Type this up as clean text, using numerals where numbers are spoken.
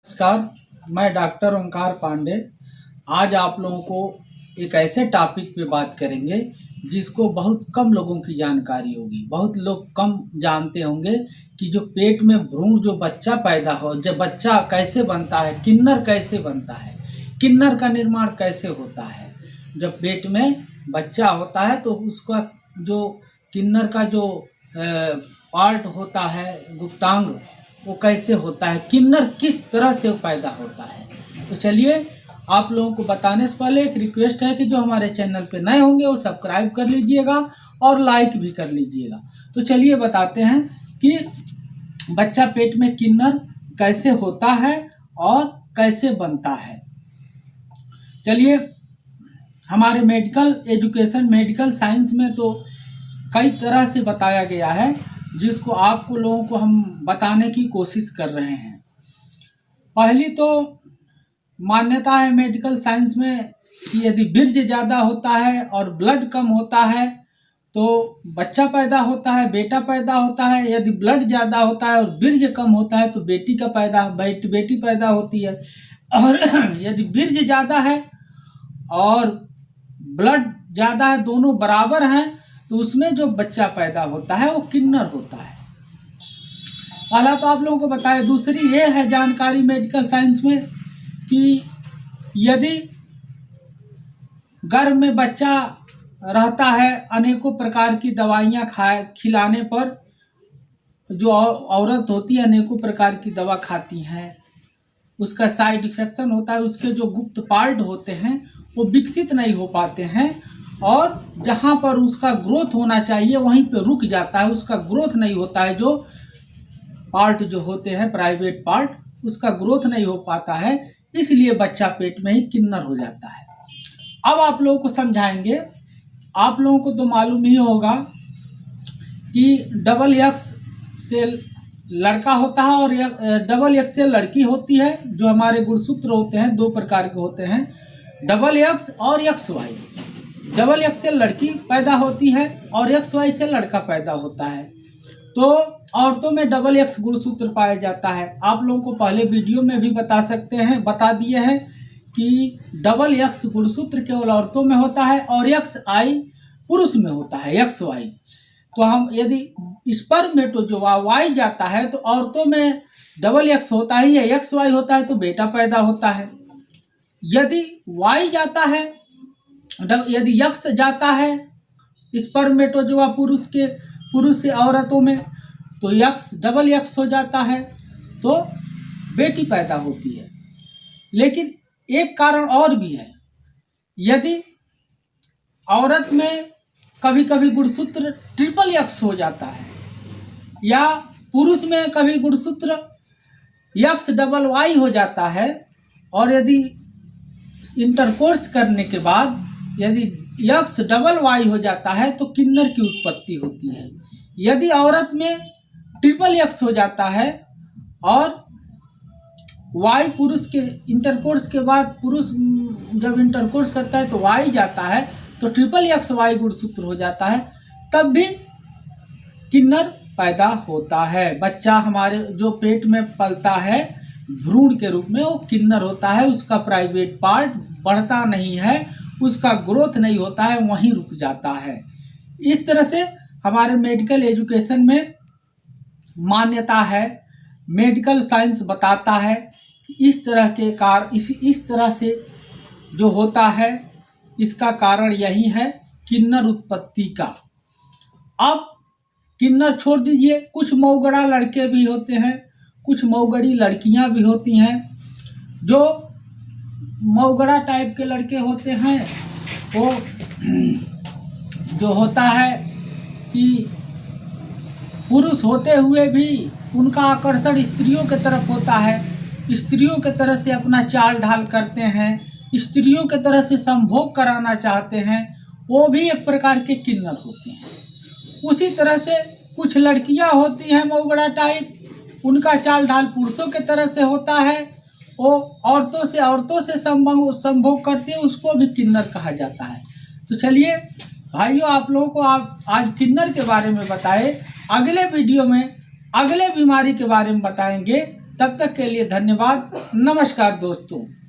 नमस्कार, मैं डॉक्टर ओंकार पांडे। आज आप लोगों को एक ऐसे टॉपिक पे बात करेंगे जिसको बहुत कम लोगों की जानकारी होगी। बहुत लोग कम जानते होंगे कि जो पेट में भ्रूण जो बच्चा पैदा हो, जब बच्चा कैसे बनता है, किन्नर कैसे बनता है, किन्नर का निर्माण कैसे होता है। जब पेट में बच्चा होता है तो उसका जो किन्नर का जो पार्ट होता है, गुप्तांग, वो कैसे होता है, किन्नर किस तरह से पैदा होता है। तो चलिए, आप लोगों को बताने से पहले एक रिक्वेस्ट है कि जो हमारे चैनल पे नए होंगे वो सब्सक्राइब कर लीजिएगा और लाइक भी कर लीजिएगा। तो चलिए बताते हैं कि बच्चा पेट में किन्नर कैसे होता है और कैसे बनता है। चलिए, हमारे मेडिकल एजुकेशन, मेडिकल साइंस में तो कई तरह से बताया गया है, जिसको आपको लोगों को हम बताने की कोशिश कर रहे हैं। पहली तो मान्यता है मेडिकल साइंस में कि यदि वीर्य ज़्यादा होता है और ब्लड कम होता है तो बच्चा पैदा होता है, बेटा पैदा होता है। यदि ब्लड ज़्यादा होता है और वीर्य कम होता है तो बेटी पैदा होती है। और यदि वीर्य ज़्यादा है और ब्लड ज़्यादा है, दोनों बराबर हैं, तो उसमें जो बच्चा पैदा होता है वो किन्नर होता है। पहला तो आप लोगों को बताया। दूसरी ये है जानकारी मेडिकल साइंस में कि यदि गर्भ में बच्चा रहता है, अनेकों प्रकार की दवाइयाँ खिलाने पर जो औरत होती है अनेकों प्रकार की दवा खाती हैं, उसका साइड इफेक्शन होता है। उसके जो गुप्त पार्ट होते हैं वो विकसित नहीं हो पाते हैं और जहाँ पर उसका ग्रोथ होना चाहिए वहीं पे रुक जाता है, उसका ग्रोथ नहीं होता है। जो पार्ट जो होते हैं प्राइवेट पार्ट, उसका ग्रोथ नहीं हो पाता है, इसलिए बच्चा पेट में ही किन्नर हो जाता है। अब आप लोगों को समझाएंगे। आप लोगों को तो मालूम ही होगा कि डबल एक्स से लड़का होता है और डबल एक्स से लड़की होती है। जो हमारे गुणसूत्र होते हैं दो प्रकार के होते हैं, डबल एक्स और एक्स वाई। डबल एक्स से लड़की पैदा होती है और एक्स वाई से लड़का पैदा होता है। तो औरतों में डबल एक्स गुणसूत्र पाया जाता है। आप लोगों को पहले वीडियो में भी बता दिए हैं कि डबल एक्स गुणसूत्र केवल औरतों में होता है और एक्स आई पुरुष में होता है, एक्स वाई। तो हम यदि स्पर्म में तो जो वाई जाता है तो औरतों में डबल एक्स होता ही है, एक्स वाई होता है तो बेटा पैदा होता है। यदि वाई जाता है, यदि यक्स जाता है स्पर्मेटोजोआ पुरुष से औरतों में, तो यक्स डबल यक्स हो जाता है तो बेटी पैदा होती है। लेकिन एक कारण और भी है। यदि औरत में कभी कभी गुणसूत्र ट्रिपल यक्स हो जाता है या पुरुष में कभी गुणसूत्र यक्स डबल वाई हो जाता है, और यदि इंटरकोर्स करने के बाद यदि यक्स डबल वाई हो जाता है तो किन्नर की उत्पत्ति होती है। यदि औरत में ट्रिपल एक्स हो जाता है और वाई पुरुष के इंटरकोर्स के बाद, पुरुष जब इंटरकोर्स करता है तो वाई जाता है तो ट्रिपल एक्स वाई गुणसूत्र हो जाता है, तब भी किन्नर पैदा होता है। बच्चा हमारे जो पेट में पलता है भ्रूण के रूप में, वो किन्नर होता है। उसका प्राइवेट पार्ट बढ़ता नहीं है, उसका ग्रोथ नहीं होता है, वहीं रुक जाता है। इस तरह से हमारे मेडिकल एजुकेशन में मान्यता है, मेडिकल साइंस बताता है कि इस तरह के इस तरह से जो होता है, इसका कारण यही है किन्नर उत्पत्ति का। अब किन्नर छोड़ दीजिए, कुछ मऊगड़ा लड़के भी होते हैं, कुछ मऊगड़ी लड़कियां भी होती हैं। जो मऊगड़ा टाइप के लड़के होते हैं वो जो होता है कि पुरुष होते हुए भी उनका आकर्षण स्त्रियों की तरफ होता है, स्त्रियों की तरह से अपना चाल ढाल करते हैं, स्त्रियों की तरह से संभोग कराना चाहते हैं, वो भी एक प्रकार के किन्नर होते हैं। उसी तरह से कुछ लड़कियां होती हैं मऊगड़ा टाइप, उनका चाल ढाल पुरुषों की तरह से होता है, वो औरतों से संभोग करती है, उसको भी किन्नर कहा जाता है। तो चलिए भाइयों, आप लोगों को आज किन्नर के बारे में बताए। अगले वीडियो में अगले बीमारी के बारे में बताएंगे। तब तक के लिए धन्यवाद। नमस्कार दोस्तों।